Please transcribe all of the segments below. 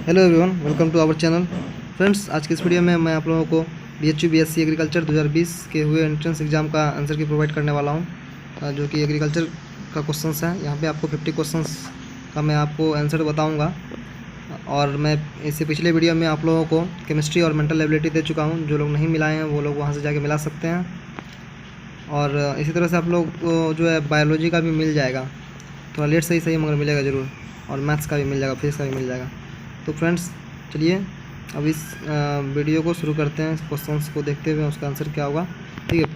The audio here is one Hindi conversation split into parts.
Hello everyone, welcome to our channel. Friends, आज की इस वीडियो में मैं आप लोगों को BHU BSc एग्रीकल्चर 2020 के हुए एंट्रेंस एग्ज़ाम का आंसर की प्रोवाइड करने वाला हूं, जो कि एग्रीकल्चर का क्वेश्चंस है। यहां पे आपको 50 क्वेश्चंस का मैं आपको आंसर बताऊंगा। और मैं इससे पिछले वीडियो में आप लोगों को केमिस्ट्री और मेंटल एबिलिटी दे चुका हूँ। जो लोग नहीं मिलाए हैं वो लोग वहाँ से जाके मिला सकते हैं। और इसी तरह से आप लोग को जो है बायोलॉजी का भी मिल जाएगा, थोड़ा लेट से ही मगर मिलेगा ज़रूर। और मैथ्स का भी मिल जाएगा, फिजिक्स का भी मिल जाएगा। तो फ्रेंड्स, चलिए अब इस वीडियो को शुरू करते हैं। क्वेश्चंस को देखते हुए उसका आंसर क्या होगा। ठीक है,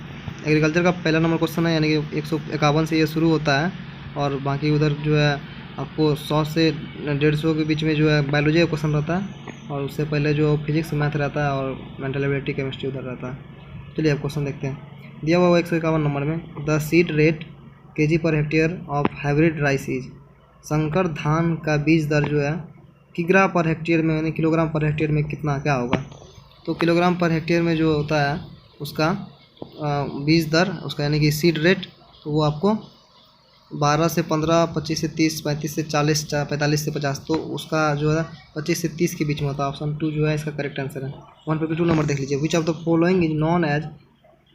एग्रीकल्चर का पहला नंबर क्वेश्चन है, यानी कि 151 से ये शुरू होता है। और बाकी उधर जो है आपको 100 से 150 के बीच में जो है बायोलॉजी का क्वेश्चन रहता है। और उससे पहले जो फिजिक्स मैथ रहता है और मेंटल एबिलिटी केमिस्ट्री उधर रहता है। चलिए अब क्वेश्चन देखते हैं। दिया हुआ 151 नंबर में, the seed rate kg per hectare of hybrid rice is. संकर धान का बीज दर जो है किग्रा पर हेक्टेयर में, यानी किलोग्राम पर हेक्टेयर में कितना क्या होगा। तो किलोग्राम पर हेक्टेयर में जो होता है उसका बीज दर उसका, यानी कि सीड रेट, तो वो आपको 12 से 15, 25 से 30, 35 से 40, 45 से 50, तो उसका जो है 25 से 30 के बीच में होता है। ऑप्शन 2 जो है इसका करेक्ट आंसर है। 152 नंबर देख लीजिए। Which of the following is known as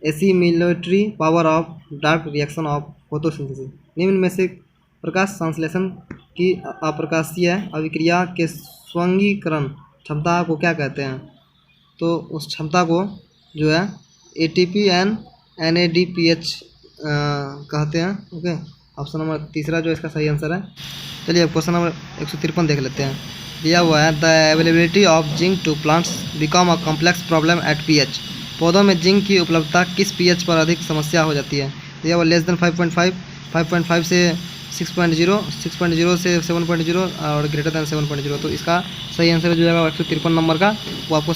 assimilatory power of dark reaction of photosynthesis. निम्न में से प्रकाश संश्लेषण की अप्रकाशीय अभिक्रिया के स्वंगीकरण क्षमता को क्या कहते हैं। तो उस क्षमता को जो है ATP एंड NADPH कहते हैं। ओके, ऑप्शन नंबर तीसरा जो इसका सही आंसर है। चलिए अब क्वेश्चन नंबर 153 देख लेते हैं। दिया हुआ है, the availability of zinc to plants become a complex problem at pH। पौधों में जिंक की उपलब्धता किस pH पर अधिक समस्या हो जाती है। दिया हुआ लेस देन 5.5, 5.5 से 6.0, 6.0 से 7.0 और ग्रेटर दैन 7.0। तो इसका सही आंसर जो जाएगा 153 नंबर का, वो आपको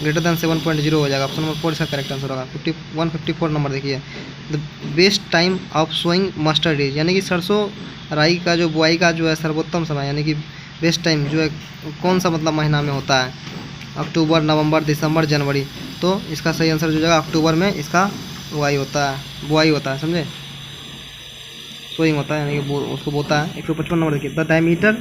ग्रेटर दैन 7.0 हो जाएगा। ऑप्शन नंबर 4 इसका करेक्ट आंसर होगा। 154 नंबर देखिए। The best time of sowing mustard is, यानी कि सरसों राई का जो बुआई का जो है सर्वोत्तम समय, यानी कि बेस्ट टाइम जो है कौन सा मतलब महीना में होता है। अक्टूबर, नवंबर, दिसंबर, जनवरी। तो इसका सही आंसर जो जाएगा अक्टूबर में इसका बुआई होता है, समझे, सोइंग होता है, यानी कि उसको बोता है। 155 नंबर देखिए। The diameter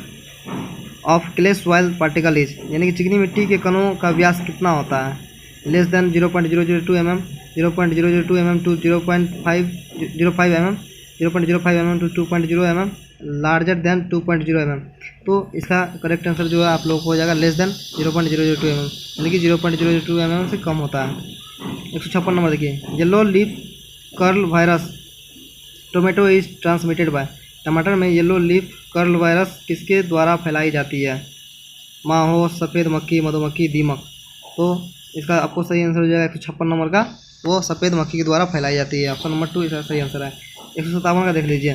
of clay soil particle is, यानी कि चिकनी मिट्टी के कणों का व्यास कितना होता है। Less than 0.002 mm, 0.002 mm to 0.505 mm, 0.05 mm to 2.0 mm, larger than 2.0 mm। तो इसका करेक्ट आंसर जो है आप लोग को हो जाएगा लेस देन 0.002 mm, यानी कि 0.002 mm से कम होता है। 156 नंबर देखिए। Yellow leaf curl virus tomato is transmitted by. टमाटर में येलो लीफ कर्ल वायरस किसके द्वारा फैलाई जाती है। माहो, सफ़ेद मक्खी, मधुमक्खी, दीमक। तो इसका आपको सही आंसर हो जाएगा 156 नंबर का, वो सफ़ेद मक्खी के द्वारा फैलाई जाती है। ऑप्शन नंबर 2 इसका सही आंसर है। 157 का देख लीजिए।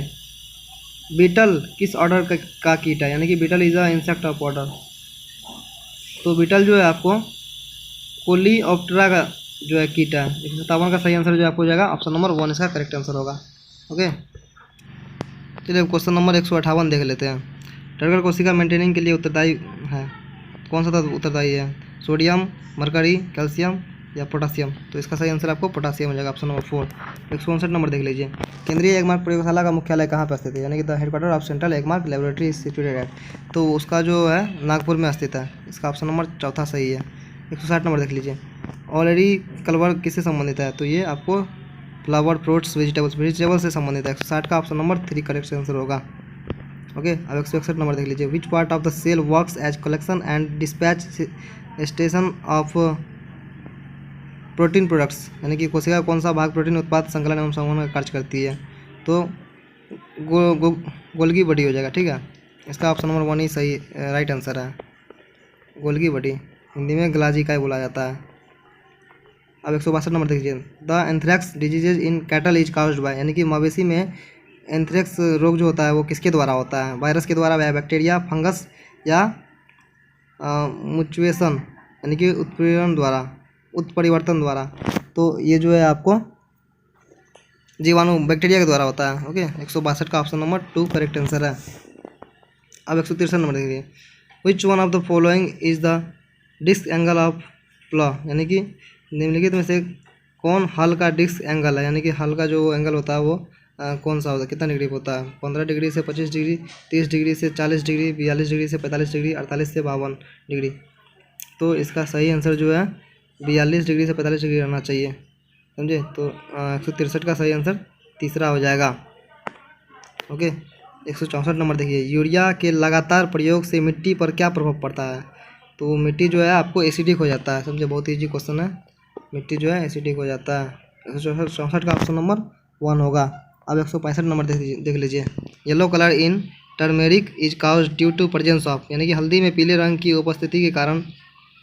बीटल किस ऑर्डर का कीट है, यानी कि beetle is a insect of order. तो बीटल जो है आपको कोलियोप्टेरा का जो है कीट है। 157 का सही आंसर जो आपको हो जाएगा ऑप्शन नंबर 1 इसका करेक्ट आंसर होगा। ओके, चलिए क्वेश्चन नंबर 158 देख लेते हैं। टर्गर कोशिका मेंटेनिंग के लिए उत्तरदायी है, कौन सा उत्तरदायी है। सोडियम, मरकरी, कैल्शियम या पोटासियम। तो इसका सही आंसर आपको पोटासियम हो जाएगा। Option number 4। 159 नंबर देख लीजिए। केंद्रीय एगमार्क प्रयोगशाला का मुख्यालय कहाँ पर स्थित है, यानी कि the headquarter of central Agmark laboratory is situated at. तो उसका जो है नागपुर में स्थित है। इसका ऑप्शन नंबर 4 सही है। 160 नंबर देख लीजिए। ऑलरेडी कलवर किससे संबंधित है, तो ये आपको फ्लावर, फ्रूट्स, वेजिटेबल से संबंधित है। 160 का ऑप्शन नंबर 3 करेक्ट आंसर होगा। ओके, अब 161 नंबर देख लीजिए। Which part of the cell works as collection and dispatch station of protein products, यानी कि कोशिका का कौन सा भाग प्रोटीन उत्पाद संकलन एवं संवहन का कार्य करती है। तो गोल्गी बॉडी हो जाएगा। ठीक है, इसका ऑप्शन नंबर 1 ही सही राइट आंसर है। गोल्गी बॉडी हिंदी में ग्लाजिकाई बोला जाता है। अब 162 नंबर देखिए। The anthrax diseases in cattle is caused bye, यानी कि मवेशी में एंथ्रेक्स रोग जो होता है वो किसके द्वारा होता है। वायरस के द्वारा, या बैक्टीरिया, फंगस या म्यूटेशन, यानी कि उत्परिवर्तन द्वारा। तो ये जो है आपको जीवाणु, बैक्टीरिया के द्वारा होता है। ओके, 162 का ऑप्शन नंबर 2 करेक्ट आंसर है। अब 163 नंबर देखिए। Which one of the following is the disc angle of plough, यानी कि निम्नलिखित में से कौन हल का डिस्क एंगल है, यानी कि हल का जो एंगल होता है वो कौन सा होता है, कितना डिग्री होता है? 15 डिग्री से 25 डिग्री, 30 डिग्री से 40 डिग्री, 42 डिग्री से 45 डिग्री, 48 से 52 डिग्री। तो इसका सही आंसर जो है 42 डिग्री से 45 डिग्री रहना चाहिए, समझे। तो 163 का सही आंसर तीसरा हो जाएगा। ओके, 164 नंबर देखिए, यूरिया के लगातार प्रयोग से मिट्टी पर क्या प्रभाव पड़ता है? तो मिट्टी जो है आपको एसिडिक हो जाता है, समझे, बहुत ईजी क्वेश्चन है। मिट्टी जो है एसिडिक हो जाता है। 164 का ऑप्शन नंबर 1 होगा। अब 165 नंबर देख लीजिए, yellow colour in turmeric is cause due to presence of, यानी कि हल्दी में पीले रंग की उपस्थिति के कारण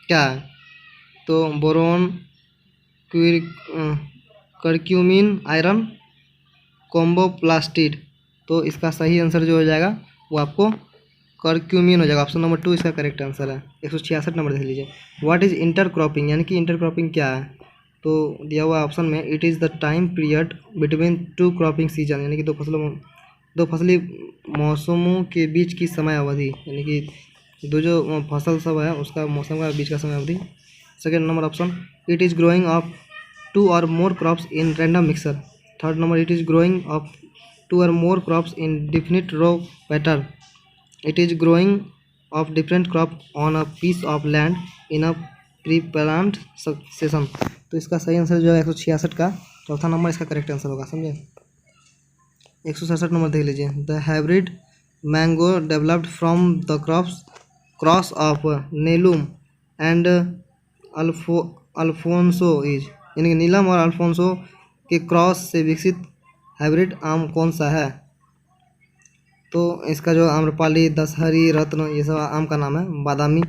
क्या है? तो बोरोन, करक्यूमिन, आयरन, कॉम्बोप्लास्टिड। तो इसका सही आंसर जो हो जाएगा वो आपको करक्यूमिन हो जाएगा। ऑप्शन नंबर 2 इसका करेक्ट आंसर है। 166 नंबर देख लीजिए, व्हाट इज इंटरक्रॉपिंग, यानी कि इंटरक्रॉपिंग क्या है? तो दिया हुआ ऑप्शन में, it is the time period between two cropping season, यानी कि दो फसली मौसमों के बीच की समय अवधि, यानी कि दो जो फसल सब है उसका मौसम का बीच का समय अवधि। Second number option, it is growing of 2 or more crops in random mixture। Third number, it is growing of 2 or more crops in definite row pattern। It is growing of different crop on a piece of land in a preplanned succession. तो इसका सही आंसर जो है 166 का चौथा नंबर इसका करेक्ट आंसर होगा, समझे। 167 नंबर देख लीजिए, the hybrid mango developed from the cross of Neelam and Alphonso is, यानी कि नीलम और अल्फोंसो के क्रॉस से विकसित हाइब्रिड आम कौन सा है? तो इसका जो आम्रपाली, दशहरी, रत्न, ये सब आम का नाम है, बादामी।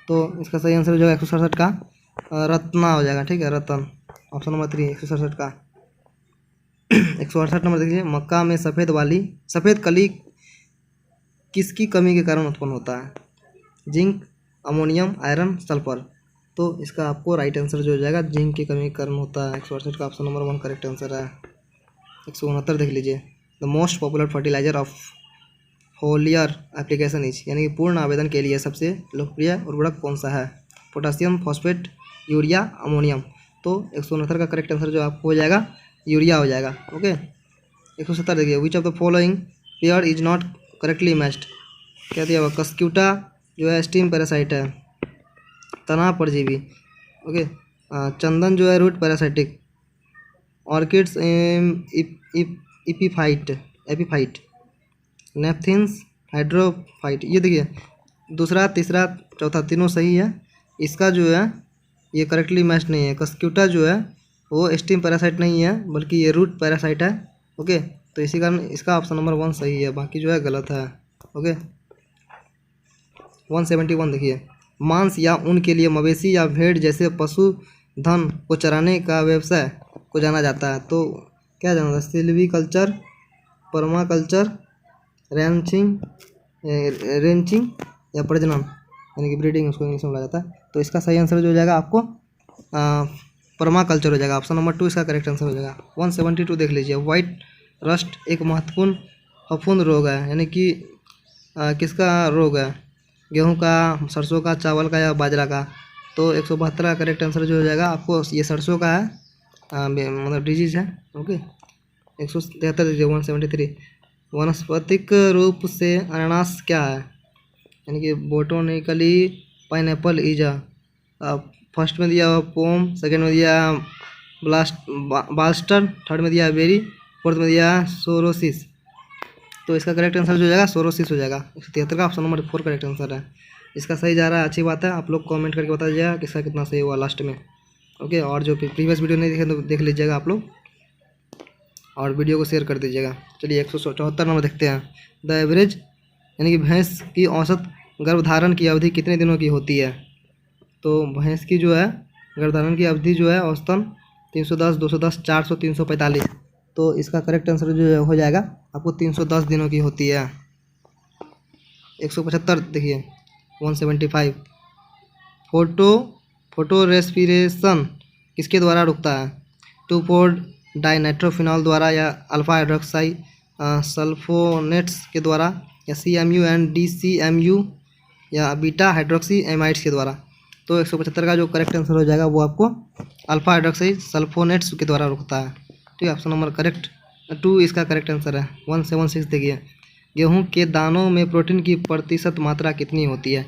तो इसका सही आंसर जो है 167 का रत्ना हो जाएगा, ठीक है, रतन। ऑप्शन नंबर 3 167 का। 168 नंबर देखिए, मक्का में सफ़ेद कली किसकी कमी के कारण उत्पन्न होता है? Zinc, ammonium, iron, sulphur. तो इसका आपको राइट आंसर जो हो जाएगा जिंक की कमी के कारण होता है। 168 का ऑप्शन नंबर 1 करेक्ट आंसर है। 169 देख लीजिए, the most popular fertiliser of foliar application is, यानी कि पूर्ण आवेदन के लिए सबसे लोकप्रिय उर्वरक कौन सा है? Potassium, phosphate, urea, ammonium. तो 169 का करेक्ट आंसर जो आपको हो जाएगा यूरिया हो जाएगा। ओके, 170 देखिए, विच of the following pair is not correctly matched. क्या दिया हुआ? कस्क्यूटा जो है स्टीम पैरासाइट है, तना परजीवी। ओके, चंदन जो है root parasitic, orchids epiphyte, nepenthes hydrophyte. ये देखिए, दूसरा, तीसरा, चौथा तीनों सही है। इसका जो है ये करेक्टली मैच नहीं है। कस्क्यूटा जो है वो स्टीम पैरासाइट नहीं है बल्कि ये रूट पैरासाइट है। ओके, तो इसी कारण इसका ऑप्शन नंबर 1 सही है, बाकी जो है गलत है। ओके, 171 देखिए, मांस या ऊन के लिए मवेशी या भेड़ जैसे पशुधन को चराने का व्यवसाय को जाना जाता है। तो क्या जाना जाता है? सिल्वीकल्चर, पर्माकल्चर, रेंचिंग या प्रजनन, यानी कि ब्रीडिंग उसको इंग्लिश में बोला जाता है। तो इसका सही आंसर जो हो जाएगा आपको पर्माकल्चर हो जाएगा। ऑप्शन नंबर 2 इसका करेक्ट आंसर हो जाएगा। 172 देख लीजिए, वाइट रस्ट एक महत्वपूर्ण फफूंद रोग है, यानी कि किसका रोग है? गेहूं का, सरसों का, चावल का या बाजरा का? तो 172 का करेक्ट आंसर जो हो जाएगा आपको ये सरसों का है, मतलब डिजीज है। ओके, 173 दीजिए, 173, वनस्पतिक रूप से अनानास क्या है? यानी कि बोटोनिकली पाइनएप्पल इज फर्स्ट में दिया पोम, सेकंड में दिया बाल्स्टर, थर्ड में दिया बेरी, फोर्थ में दिया सोरोसिस। तो इसका करेक्ट आंसर जो हो जाएगा सोरोसिस हो जाएगा। 173 का ऑप्शन नंबर 4 करेक्ट आंसर है। इसका सही जा रहा है, अच्छी बात है। आप लोग कमेंट करके बता दीजिएगा कि इसका कितना सही हुआ लास्ट में। ओके, और जो प्रीवियस वीडियो नहीं देखे तो देख लीजिएगा आप लोग, और वीडियो को शेयर कर दीजिएगा। चलिए 174 नंबर देखते हैं, द एवरेज, यानी कि भैंस की औसत गर्भधारण की अवधि कितने दिनों की होती है? तो भैंस की जो है गर्भधारण की अवधि जो है औसतन 310, 210, 400, 345। तो इसका करेक्ट आंसर जो हो जाएगा आपको 310 दिनों की होती है। 175 देखिए, 175, फोटो रेस्पिरेशन किसके द्वारा रुकता है? 2,4-डाइनाइट्रोफिनॉल द्वारा, या अल्फा हाइड्रोक्साई सल्फोनेट्स के द्वारा, या CMU एंड DCMU, या बीटा हाइड्रोक्सी एमाइड्स के द्वारा। तो 175 का जो करेक्ट आंसर हो जाएगा वो आपको अल्फा हाइड्रोक्साई सल्फोनेट्स के द्वारा रुकता है। ठीक है, ऑप्शन नंबर करेक्ट 2 इसका करेक्ट आंसर है। 176 देखिए, गेहूं के दानों में प्रोटीन की प्रतिशत मात्रा कितनी होती है?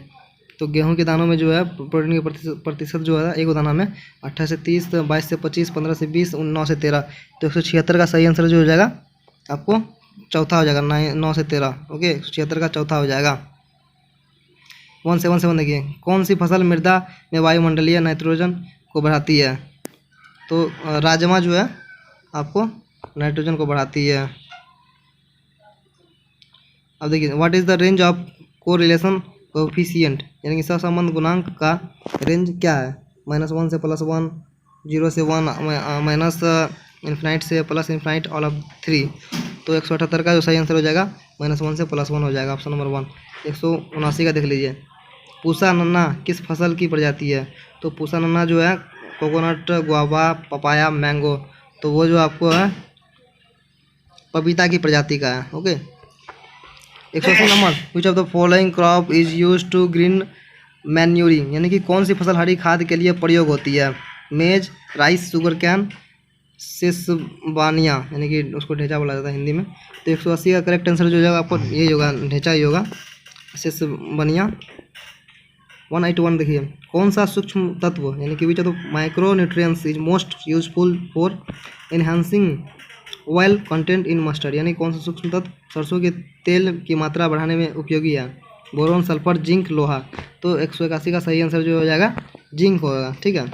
तो गेहूं के दानों में जो है प्रोटीन की प्रतिशत जो है एक दाना में 28 से 30, 22 से 25, 15 से 20, 9 से 13। तो 176 का सही आंसर जो हो जाएगा आपको चौथा हो जाएगा, 9 से 13। ओके, 176 का चौथा हो जाएगा। 177 देखिए, कौन सी फसल मृदा में वायुमंडलीय नाइट्रोजन को बढ़ाती है? तो राजमा जो है आपको नाइट्रोजन को बढ़ाती है। अब देखिए, what is the range of correlation coefficient, यानी कि सहसंबंध गुणांक का रेंज क्या है? -1 से +1, 0 से 1, माइनस इन्फिनाइट से प्लस इन्फिनाइट, ऑल ऑफ 3। तो 178 का जो सही आंसर हो जाएगा -1 से +1 हो जाएगा, ऑप्शन नंबर 1। 179 का देख लीजिए, पूसा नन्ना किस फसल की प्रजाति है? तो पूसा नन्ना जो है कोकोनट, गुआवा, पपाया, मैंगो, तो वो जो आपको है पपीता की प्रजाति का है। Okay, 180 number, which of the following crop is use to green manuring, यानी कि कौन सी फसल हरी खाद के लिए प्रयोग होती है? मेज, राइस, शुगर कैन, सिसबानिया, यानी कि उसको ढेंचा बोला जाता है हिंदी में। तो 180 का करेक्ट आंसर जो होगा आपको यही होगा, ढेंचा ही होगा, सिसबानिया। 181 देखिए, कौन सा सूक्ष्म तत्व, यानी कि विच of the micro nutrients is most useful for enhancing oil content in mustard, यानी कौन सा सूक्ष्म तत्व सरसों के तेल की मात्रा बढ़ाने में उपयोगी है? बोरोन, सल्फर, जिंक, लोहा। तो 181 का सही आंसर जो हो जाएगा जिंक होगा। ठीक है,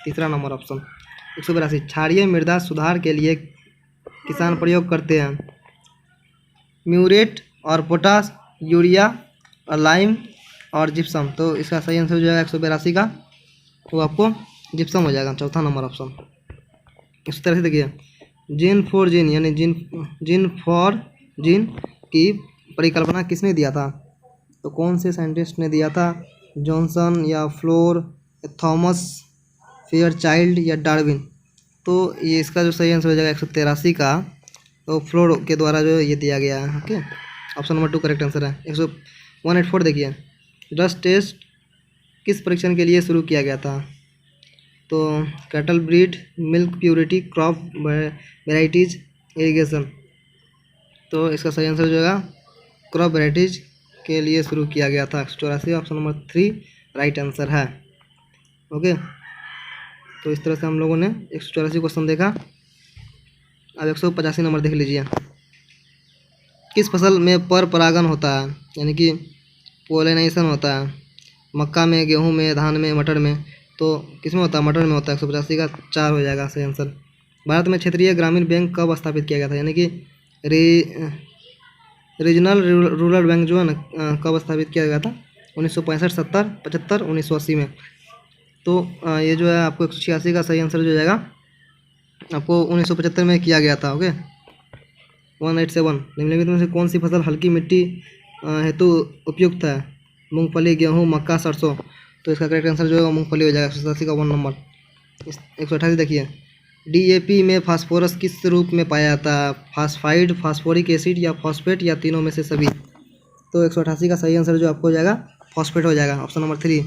तीसरा नंबर ऑप्शन। 182, क्षारीय मृदा सुधार के लिए किसान प्रयोग करते हैं म्यूरेट और पोटास, यूरिया और लाइम और जिप्सम। तो इसका सही आंसर हो जाएगा 182 का, तो आपको जिप्सम हो जाएगा, चौथा नंबर ऑप्शन। इस तरह से देखिए, जीन फॉर जीन, यानी जीन फॉर जीन की परिकल्पना किसने दिया था? तो कौन से साइंटिस्ट ने दिया था? जॉनसन या फ्लोर, थॉमस फेयरचाइल्ड या डार्विन। तो ये इसका जो सही आंसर हो जाएगा 183 का, तो फ्लोर के द्वारा जो ये दिया गया है। Okay, option number 2 correct answer है। 184 देखिए, डस्ट टेस्ट किस परीक्षण के लिए शुरू किया गया था? तो cattle breed, milk purity, crop varieties, irrigation. तो इसका सही आंसर जो है क्रॉप वेराइटीज के लिए शुरू किया गया था। 184 ऑप्शन नंबर 3 राइट आंसर है। ओके, तो इस तरह से हम लोगों ने 184 क्वेश्चन देखा। अब 185 नंबर देख लीजिए, किस फसल में पर परागन होता है, यानी कि पोलिनेशन होता है? मक्का में, गेहूं में, धान में, मटर में। तो किसमें होता है? मटर में होता है। 185 का 4 हो जाएगा सही आंसर। भारत में क्षेत्रीय ग्रामीण बैंक कब स्थापित किया गया था, यानी कि रीजनल रूरल बैंक जो है ना कब स्थापित किया गया था? 1965, 70, 75, 1980 में। तो ये जो है आपको 186 का सही आंसर जो जाएगा आपको 1975 में किया गया था। ओके, 187, निम्नलिखित में से कौन सी फसल हल्की मिट्टी हेतु उपयुक्त है? मूंगफली, गेहूँ, मक्का, सरसों। तो इसका करेक्ट आंसर जो है मूंगफली हो जाएगा। 187 का 1 नंबर। 128 देखिए, डीएपी में फास्फोरस किस रूप में पाया जाता है? फास्फाइड, फास्फोरिक एसिड या फॉस्फेट या तीनों में से सभी। तो 188 का सही आंसर जो आपको हो जाएगा फॉस्फेट हो जाएगा, ऑप्शन नंबर 3।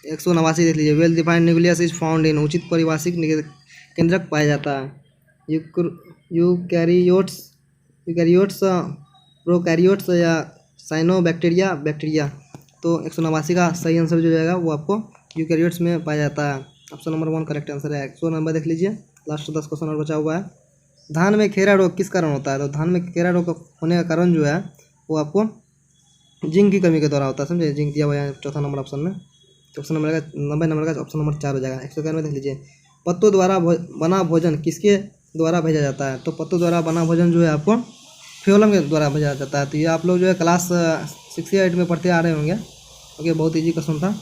189 देख लीजिए, well defined nucleus is found in, उचित परिभाषिक केंद्रक पाया जाता है? यूकैरियोट्स, प्रोकैरियोट्स या साइनोबैक्टीरिया, बैक्टीरिया। तो 189 का सही आंसर जो जाएगा वो आपको यूकैरियोट्स में पाया जाता है, ऑप्शन नंबर 1 करेक्ट आंसर है। 100 नंबर देख लीजिए, लास्ट 10 क्वेश्चन और बचा हुआ है। धान में खेरा रोग किस कारण होता है? तो धान में खेरा रोग होने का कारण जो है वो आपको जिंक की कमी के द्वारा होता है, समझे? जिंक दिया हुआ है चौथा नंबर ऑप्शन में। तो ऑप्शन नंबर का 90 नंबर का ऑप्शन नंबर 4 हो जाएगा। 191 देख लीजिए, पत्तों द्वारा बना भोजन किसके द्वारा भेजा जाता है? तो पत्तों द्वारा बना भोजन जो है आपको फ्योलम के द्वारा भेजा जाता है। तो ये आप लोग जो है क्लास 6 या 8 में पढ़ते आ रहे होंगे। ओके, बहुत ईजी क्वेश्चन था।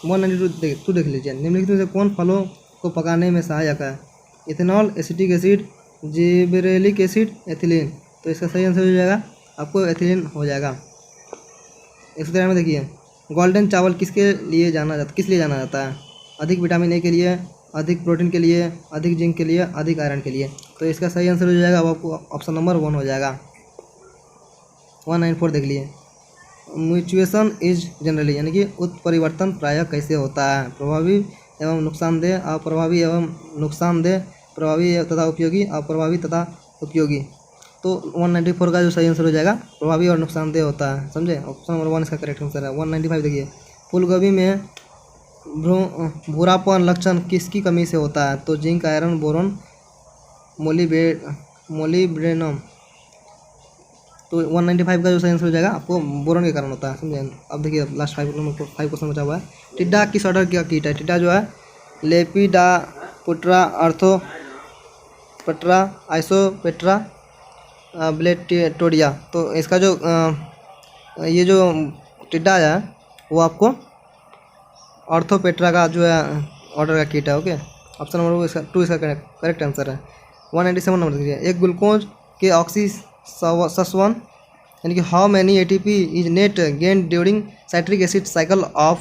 192 देख लीजिए, निम्नलिखित में से कौन फलों को पकाने में सहायक है? Ethanol, acetic acid, gibberellic acid, ethylene. तो इसका सही आंसर हो जाएगा आपको एथिलीन हो जाएगा। 193 में देखिए, गोल्डन चावल किस लिए जाना जाता है? अधिक विटामिन ए के लिए, अधिक प्रोटीन के लिए, अधिक जिंक के लिए, अधिक आयरन के लिए। तो इसका सही आंसर हो जाएगा आपको ऑप्शन नंबर 1 हो जाएगा। 194 देख लिए, म्यूचुएशन इज जनरली, यानी कि उत्परिवर्तन प्रायः कैसे होता है? प्रभावी एवं नुकसानदेह, अप्रभावी एवं नुकसानदेह, प्रभावी तथा उपयोगी, अप्रभावी तथा उपयोगी। तो 194 का जो सही आंसर हो जाएगा प्रभावी और नुकसानदेह होता है, समझे। ऑप्शन नंबर 1 इसका करेक्ट आंसर है। 195 देखिए, फूलगोभी में भूरापन लक्षण किसकी कमी से होता है? तो जिंक, आयरन, बोरॉन, मोलिब्डेनम। तो 195 का जो सही आंसर हो जाएगा आपको बोरॉन के कारण होता है, समझे। अब देखिए लास्ट 5 क्वेश्चन बचा हुआ है। टिड्डा किस ऑर्डर का कीट है? टिड्डा जो है लेपिडापुट्रा, आर्थोपेट्रा, आइसोपेट्रा, ब्लेटोडिया। तो इसका जो ये जो टिड्डा है वो आपको ऑर्थोपेट्रा का जो है ऑर्डर का कीट है। ओके, ऑप्शन नंबर 2 इसका करेक्ट आंसर है। 197 नंबर देखिए, एक ग्लूकोज के ऑक्सीसवन यानी कि how many ATP is net gain during citric acid cycle of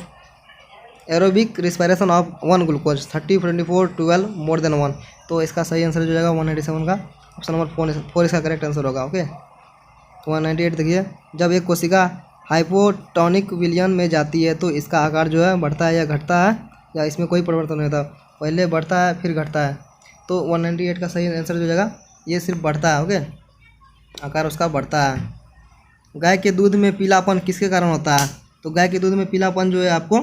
aerobic respiration of 1 glucose 30, 24, 12 more than 1। तो इसका सही आंसर जो जाएगा 197 का ऑप्शन नंबर 4 इसका करेक्ट आंसर होगा। ओके, 198 देखिए, जब एक कोशिका हाइपोटोनिक विलयन में जाती है तो इसका आकार जो है बढ़ता है या घटता है, या इसमें कोई परिवर्तन नहीं होता, पहले बढ़ता है फिर घटता है। तो 198 का सही आंसर जो जाएगा ये सिर्फ बढ़ता है। ओके, आकार उसका बढ़ता है। गाय के दूध में पीलापन किसके कारण होता है? तो गाय के दूध में पीलापन जो है आपको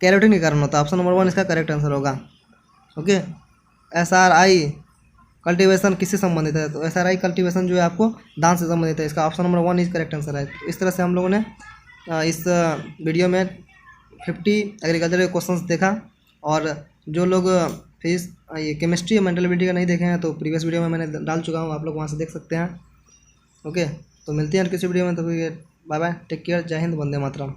कैरोटीन के कारण होता है। ऑप्शन नंबर 1 इसका करेक्ट आंसर होगा। ओके, SRI कल्टीवेशन किससे संबंधित है? तो SRI कल्टीवेशन जो है आपको धान से संबंधित है। इसका option number 1 is correct answer है। इस तरह से हम लोगों ने इस वीडियो में 50 एग्रीकल्चर के क्वेश्चंस देखा, और जो लोग फिजिक्स ये केमिस्ट्री या मेंटल एबिलिटी का नहीं देखे हैं तो प्रीवियस वीडियो में मैंने डाल चुका हूँ, आप लोग वहाँ से देख सकते हैं। ओके, तो मिलते हैं किसी वीडियो में, तो बाय बाय, टेक केयर, जय हिंद, वंदे मातरम।